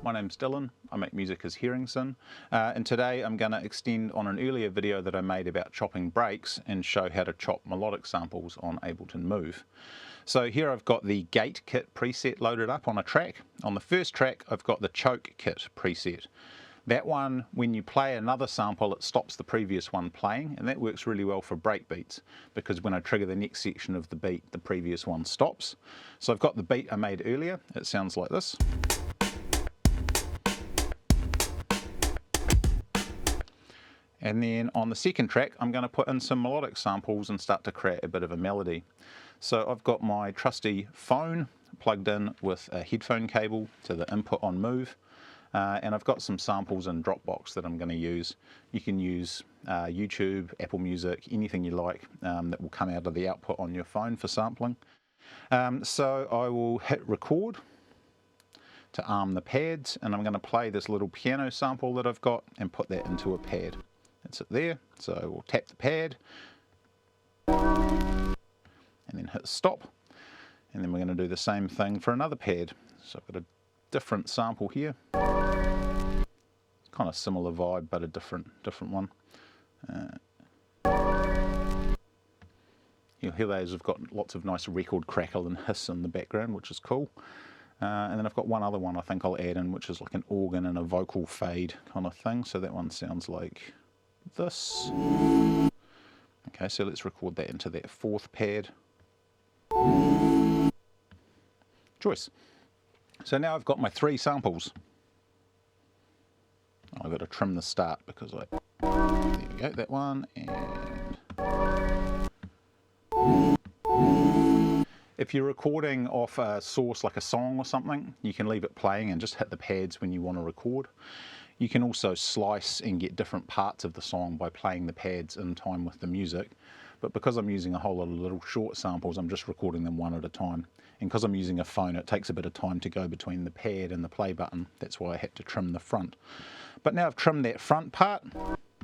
my name's Dylan, I make music as Hearingson, and today I'm going to extend on an earlier video that I made about chopping breaks and show how to chop melodic samples on Ableton Move. So here I've got the gate kit preset loaded up on a track. On the first track I've got the choke kit preset. That one, when you play another sample, it stops the previous one playing, and that works really well for breakbeats because when I trigger the next section of the beat, the previous one stops. So I've got the beat I made earlier. It sounds like this. And then on the second track, I'm going to put in some melodic samples and start to create a bit of a melody. So I've got my trusty phone plugged in with a headphone cable to the input on Move. And I've got some samples in Dropbox that I'm going to use. You can use YouTube, Apple Music, anything you like that will come out of the output on your phone for sampling. So I will hit record to arm the pads, and I'm going to play this little piano sample that I've got and put that into a pad. That's it there. So we'll tap the pad and then hit stop, and then we're going to do the same thing for another pad. So I've got a different sample here, kind of similar vibe but a different one. You'll hear those have got lots of nice record crackle and hiss in the background, which is cool. And then I've got one other one I think I'll add in, which is like an organ and a vocal fade kind of thing. So that one sounds like this. Okay, so let's record that into that fourth pad. Choice. So now I've got my three samples. I've got to trim the start because there we go, that one. And if you're recording off a source like a song or something, you can leave it playing and just hit the pads when you want to record. You can also slice and get different parts of the song by playing the pads in time with the music. But because I'm using a whole lot of little short samples, I'm just recording them one at a time. And because I'm using a phone, it takes a bit of time to go between the pad and the play button. That's why I had to trim the front. But now I've trimmed that front part,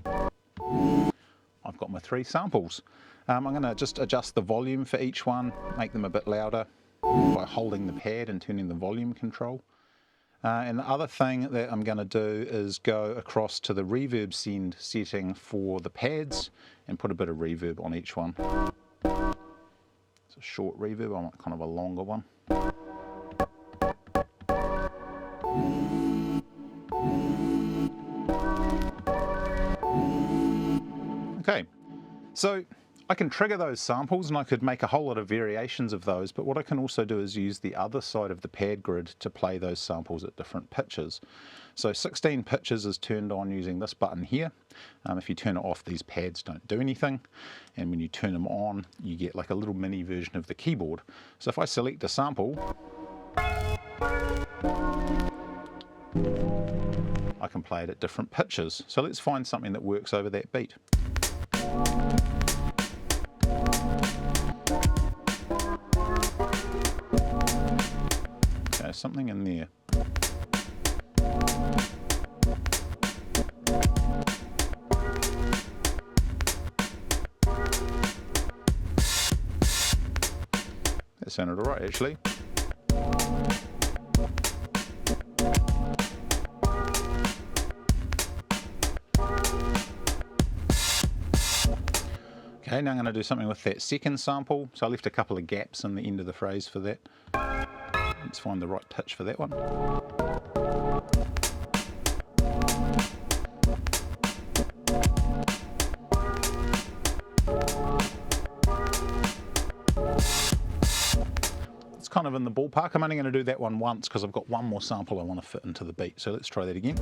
I've got my three samples. I'm going to just adjust the volume for each one, make them a bit louder by holding the pad and turning the volume control. And the other thing that I'm going to do is go across to the reverb send setting for the pads and put a bit of reverb on each one. It's a short reverb, I want kind of a longer one. Okay, so I can trigger those samples and I could make a whole lot of variations of those, but what I can also do is use the other side of the pad grid to play those samples at different pitches. So 16 pitches is turned on using this button here. If you turn it off, these pads don't do anything, and when you turn them on, you get like a little mini version of the keyboard. So if I select a sample, I can play it at different pitches. So let's find something that works over that beat. Okay, something in there. That sounded alright actually. Okay, now I'm going to do something with that second sample. So I left a couple of gaps in the end of the phrase for that. Let's find the right pitch for that one. It's kind of in the ballpark. I'm only going to do that one once because I've got one more sample I want to fit into the beat. So let's try that again.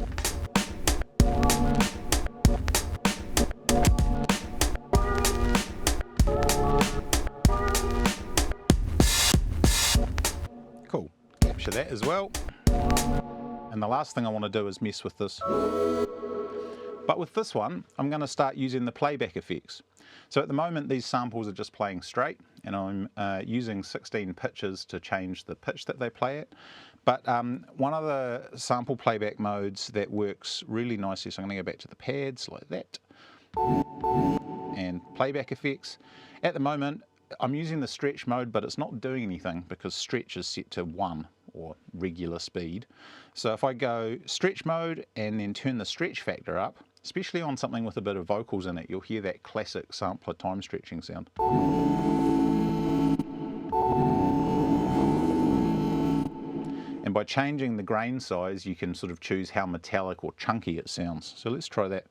Cool, capture that as well. And the last thing I want to do is mess with this. But with this one, I'm going to start using the playback effects. So at the moment these samples are just playing straight, and I'm using 16 pitches to change the pitch that they play at. But one of the sample playback modes that works really nicely, so I'm going to go back to the pads like that, and playback effects. At the moment I'm using the stretch mode, but it's not doing anything because stretch is set to 1 or regular speed. So if I go stretch mode and then turn the stretch factor up, especially on something with a bit of vocals in it, you'll hear that classic sampler time stretching sound. And by changing the grain size, you can sort of choose how metallic or chunky it sounds. So let's try that.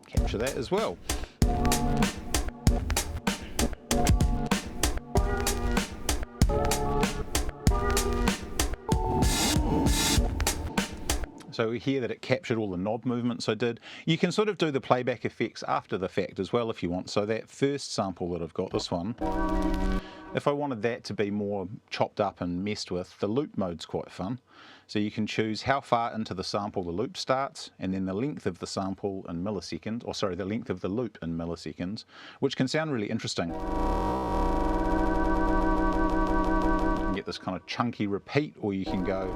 Capture that as well. So we hear that it captured all the knob movements I did. You can sort of do the playback effects after the fact as well if you want. So that first sample that I've got, this one, if I wanted that to be more chopped up and messed with, the loop mode's quite fun. So you can choose how far into the sample the loop starts, and then the length of the sample in milliseconds, or sorry, the length of the loop in milliseconds, which can sound really interesting. You can get this kind of chunky repeat, or you can go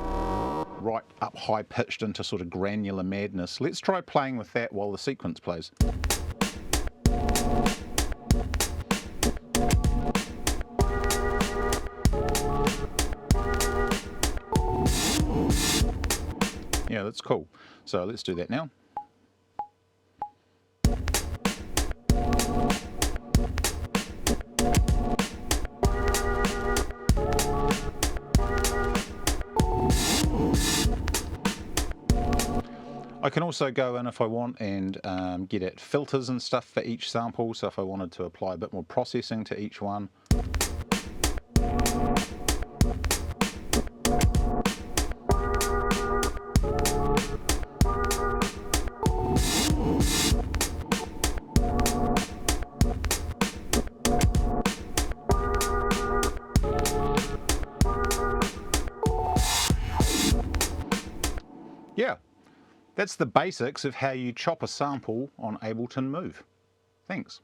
right up high pitched into sort of granular madness. Let's try playing with that while the sequence plays. Yeah, that's cool. So let's do that now. I can also go in if I want and get at filters and stuff for each sample, so if I wanted to apply a bit more processing to each one. Yeah. That's the basics of how you chop a sample on Ableton Move. Thanks.